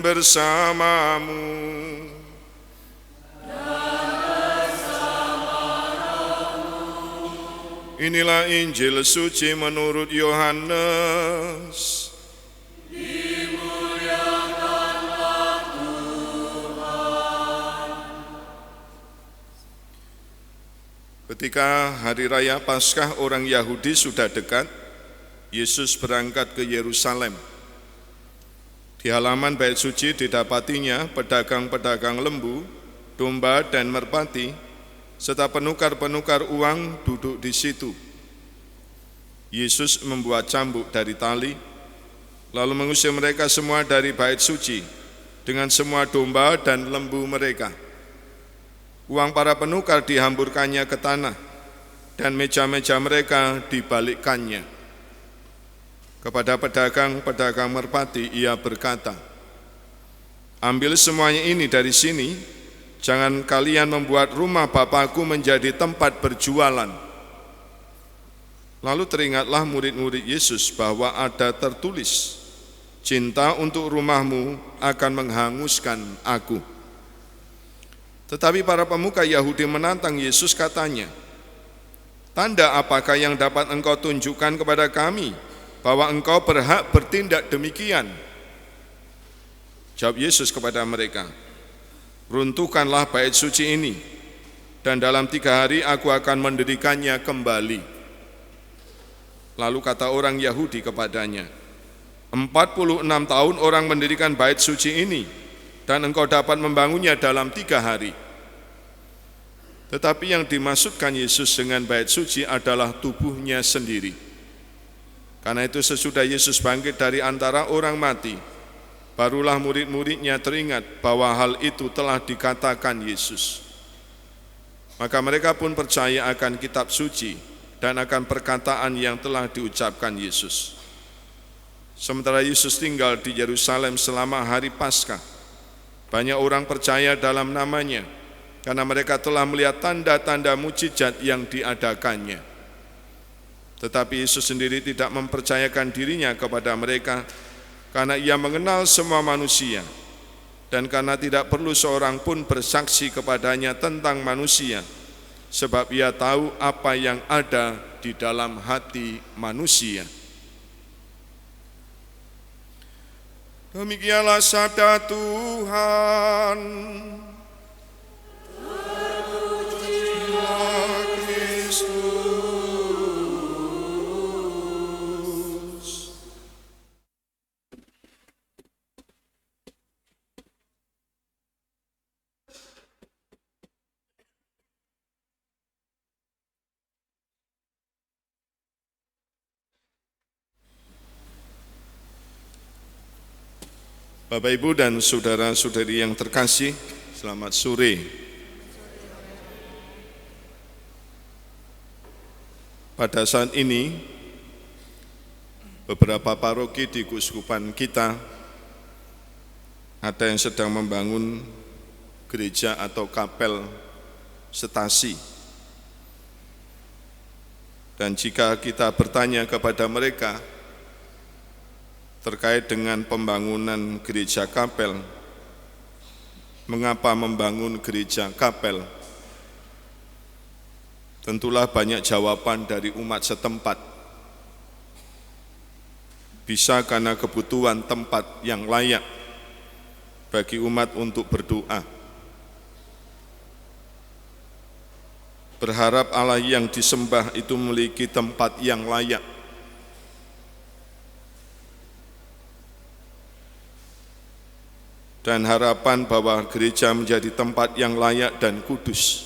bersamamu. Inilah Injil suci menurut Yohanes. Dimuliakanlah Tuhan. Ketika hari raya Paskah orang Yahudi sudah dekat, Yesus berangkat ke Yerusalem. Di halaman bait suci didapatinya pedagang-pedagang lembu, domba dan merpati, serta penukar-penukar uang duduk di situ. Yesus membuat cambuk dari tali, lalu mengusir mereka semua dari bait suci dengan semua domba dan lembu mereka. Uang para penukar dihamburkannya ke tanah, dan meja-meja mereka dibalikkannya. Kepada pedagang-pedagang merpati ia berkata, "Ambil semuanya ini dari sini, jangan kalian membuat rumah Bapakku menjadi tempat berjualan." Lalu teringatlah murid-murid Yesus bahwa ada tertulis, "Cinta untuk rumahmu akan menghanguskan aku." Tetapi para pemuka Yahudi menantang Yesus, katanya, "Tanda apakah yang dapat engkau tunjukkan kepada kami bahwa engkau berhak bertindak demikian?" Jawab Yesus kepada mereka, "Runtuhkanlah bait suci ini, dan dalam 3 hari aku akan mendirikannya kembali." Lalu kata orang Yahudi kepadanya, 46 tahun orang mendirikan bait suci ini, dan engkau dapat membangunnya dalam 3 hari. Tetapi yang dimaksudkan Yesus dengan bait suci adalah tubuhnya sendiri. Karena itu sesudah Yesus bangkit dari antara orang mati, barulah murid-muridnya teringat bahwa hal itu telah dikatakan Yesus. Maka mereka pun percaya akan kitab suci dan akan perkataan yang telah diucapkan Yesus. Sementara Yesus tinggal di Yerusalem selama hari Paskah, banyak orang percaya dalam namanya, karena mereka telah melihat tanda-tanda mukjizat yang diadakannya. Tetapi Yesus sendiri tidak mempercayakan dirinya kepada mereka, karena ia mengenal semua manusia, dan karena tidak perlu seorang pun bersaksi kepadanya tentang manusia, sebab ia tahu apa yang ada di dalam hati manusia. Demikianlah sabda Tuhan. Terpujilah Kristus. Bapak, Ibu, dan saudara-saudari yang terkasih, selamat sore. Pada saat ini, beberapa paroki di keuskupan kita ada yang sedang membangun gereja atau kapel setasi. Dan jika kita bertanya kepada mereka terkait dengan pembangunan gereja kapel, mengapa membangun gereja kapel? Tentulah banyak jawaban dari umat setempat. Bisa karena kebutuhan tempat yang layak bagi umat untuk berdoa. Berharap Allah yang disembah itu memiliki tempat yang layak. Dan harapan bahwa gereja menjadi tempat yang layak dan kudus,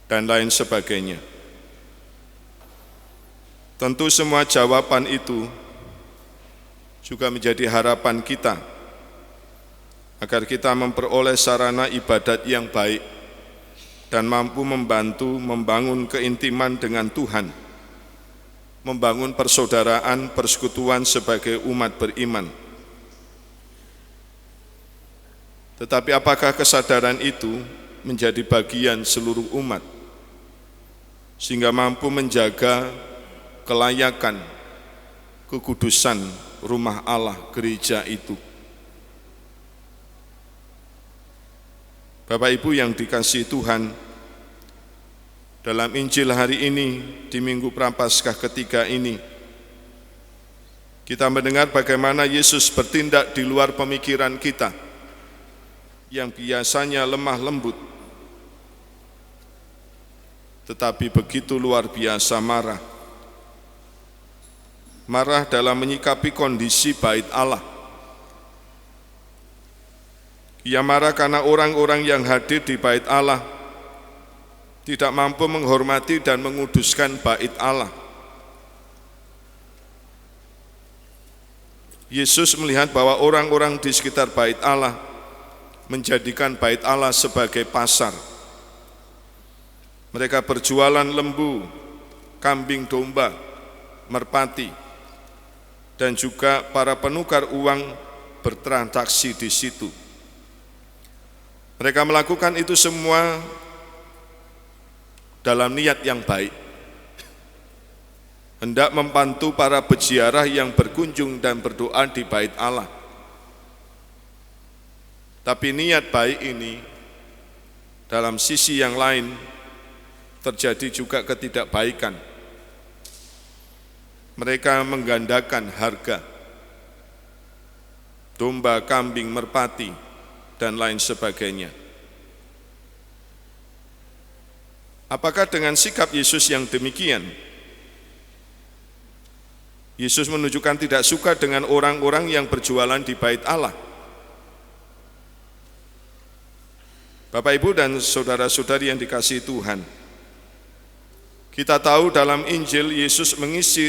dan lain sebagainya. Tentu semua jawaban itu juga menjadi harapan kita, agar kita memperoleh sarana ibadat yang baik, dan mampu membantu membangun keintiman dengan Tuhan, membangun persaudaraan, persekutuan sebagai umat beriman. Tetapi apakah kesadaran itu menjadi bagian seluruh umat, sehingga mampu menjaga kelayakan, kekudusan rumah Allah, gereja itu? Bapak Ibu yang dikasihi Tuhan, dalam Injil hari ini di Minggu Prapaskah ketiga ini, kita mendengar bagaimana Yesus bertindak di luar pemikiran kita yang biasanya lemah lembut, tetapi begitu luar biasa marah. Marah dalam menyikapi kondisi bait Allah. Ia marah karena orang-orang yang hadir di bait Allah tidak mampu menghormati dan menguduskan bait Allah. Yesus melihat bahwa orang-orang di sekitar bait Allah menjadikan bait Allah sebagai pasar. Mereka berjualan lembu, kambing domba, merpati, dan juga para penukar uang bertransaksi di situ. Mereka melakukan itu semua dalam niat yang baik, hendak membantu para peziarah yang berkunjung dan berdoa di bait Allah. Tapi niat baik ini dalam sisi yang lain terjadi juga ketidakbaikan. Mereka menggandakan harga domba, kambing, merpati, dan lain sebagainya. Apakah dengan sikap Yesus yang demikian, Yesus menunjukkan tidak suka dengan orang-orang yang berjualan di bait Allah? Bapak, Ibu, dan saudara-saudari yang dikasihi Tuhan, kita tahu dalam Injil Yesus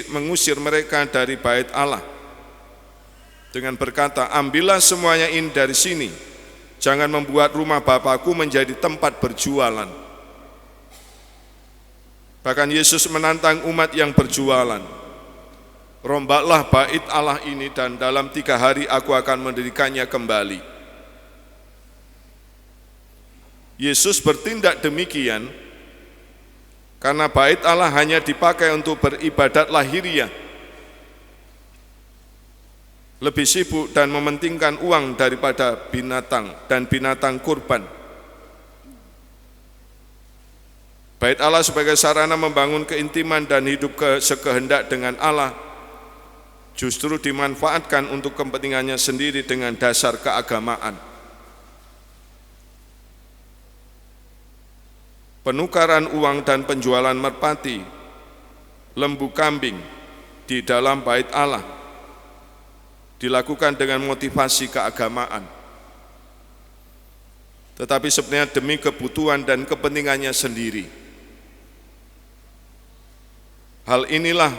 mengusir mereka dari bait Allah dengan berkata, "Ambillah semuanya ini dari sini, jangan membuat rumah Bapakku menjadi tempat berjualan." Bahkan Yesus menantang umat yang berjualan, "Rombaklah bait Allah ini dan dalam 3 hari aku akan mendirikannya kembali." Yesus bertindak demikian karena bait Allah hanya dipakai untuk beribadat lahiriah, lebih sibuk dan mementingkan uang daripada binatang dan binatang kurban. Bait Allah sebagai sarana membangun keintiman dan hidup sekehendak dengan Allah justru dimanfaatkan untuk kepentingannya sendiri dengan dasar keagamaan. Penukaran uang dan penjualan merpati, lembu, kambing di dalam bait Allah dilakukan dengan motivasi keagamaan, tetapi sebenarnya demi kebutuhan dan kepentingannya sendiri. Hal inilah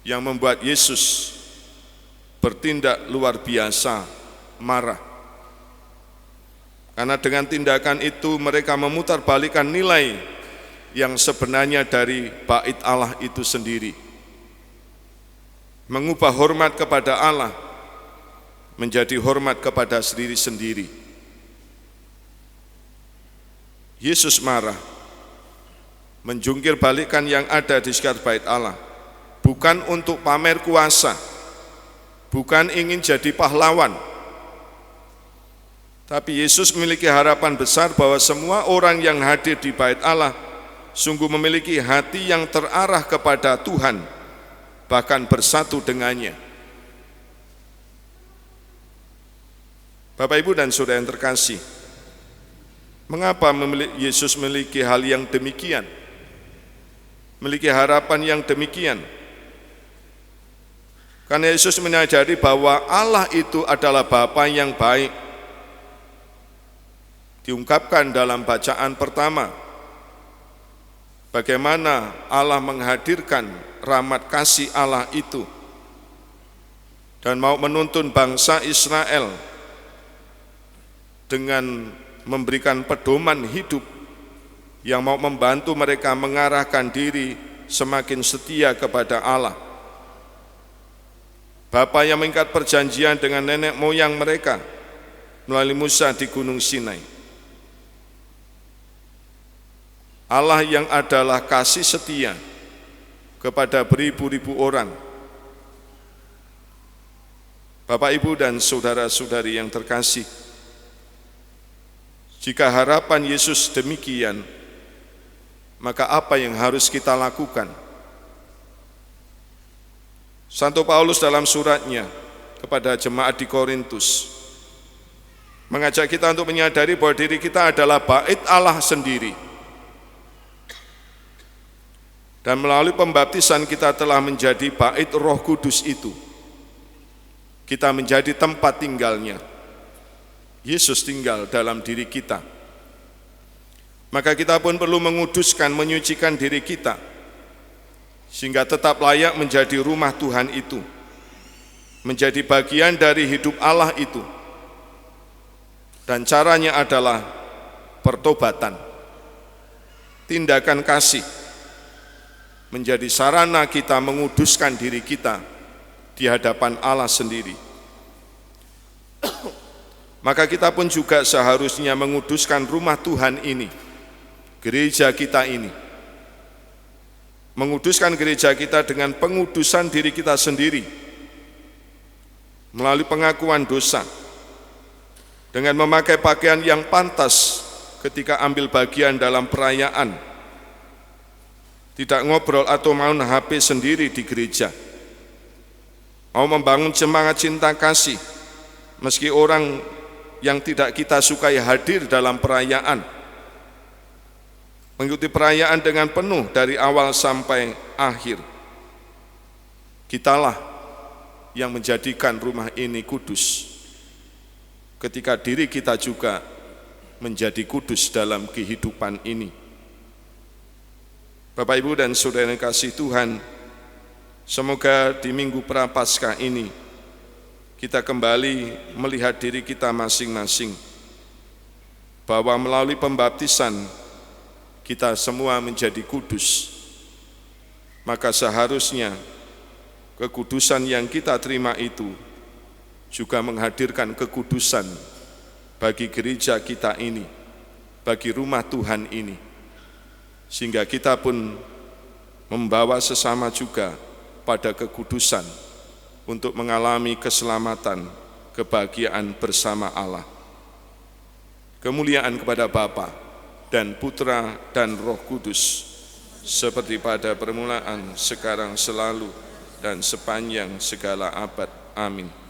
yang membuat Yesus bertindak luar biasa marah. Karena dengan tindakan itu mereka memutarbalikkan nilai yang sebenarnya dari bait Allah itu sendiri. Mengubah hormat kepada Allah menjadi hormat kepada diri sendiri. Yesus marah, menjungkir balikkan yang ada di sekitar bait Allah, bukan untuk pamer kuasa, bukan ingin jadi pahlawan, tapi Yesus memiliki harapan besar bahwa semua orang yang hadir di bait Allah sungguh memiliki hati yang terarah kepada Tuhan, bahkan bersatu dengannya. Bapak, Ibu, dan saudara yang terkasih, mengapa Yesus memiliki hal yang demikian? Memiliki harapan yang demikian? Karena Yesus menyadari bahwa Allah itu adalah Bapa yang baik. Diungkapkan dalam bacaan pertama, bagaimana Allah menghadirkan rahmat kasih Allah itu dan mau menuntun bangsa Israel dengan memberikan pedoman hidup yang mau membantu mereka mengarahkan diri semakin setia kepada Allah. Bapa yang mengikat perjanjian dengan nenek moyang mereka melalui Musa di Gunung Sinai. Allah yang adalah kasih setia kepada beribu-ribu orang. Bapak, Ibu, dan saudara-saudari yang terkasih, Jika harapan Yesus demikian, maka apa yang harus kita lakukan? Santo Paulus dalam suratnya kepada jemaat di Korintus mengajak kita untuk menyadari bahwa diri kita adalah bait Allah sendiri. Dan melalui pembaptisan kita telah menjadi bait Roh Kudus itu. Kita menjadi tempat tinggalnya. Yesus tinggal dalam diri kita. Maka kita pun perlu menguduskan, menyucikan diri kita, sehingga tetap layak menjadi rumah Tuhan itu, menjadi bagian dari hidup Allah itu. Dan caranya adalah pertobatan, tindakan kasih, menjadi sarana kita menguduskan diri kita di hadapan Allah sendiri. Maka kita pun juga seharusnya menguduskan rumah Tuhan ini, gereja kita ini. Menguduskan gereja kita dengan pengudusan diri kita sendiri, melalui pengakuan dosa, dengan memakai pakaian yang pantas ketika ambil bagian dalam perayaan, tidak ngobrol atau main HP sendiri di gereja, mau membangun semangat cinta kasih, meski orang yang tidak kita sukai hadir dalam perayaan, mengikuti perayaan dengan penuh dari awal sampai akhir. Kitalah yang menjadikan rumah ini kudus, ketika diri kita juga menjadi kudus dalam kehidupan ini. Bapak, Ibu, dan Saudara yang kasih Tuhan, semoga di Minggu Prapaskah ini kita kembali melihat diri kita masing-masing, bahwa melalui pembaptisan kita semua menjadi kudus. Maka seharusnya kekudusan yang kita terima itu juga menghadirkan kekudusan bagi gereja kita ini, bagi rumah Tuhan ini, sehingga kita pun membawa sesama juga pada kekudusan untuk mengalami keselamatan, kebahagiaan bersama Allah. Kemuliaan kepada Bapa dan Putra dan Roh Kudus, seperti pada permulaan, sekarang, selalu, dan sepanjang segala abad. Amin.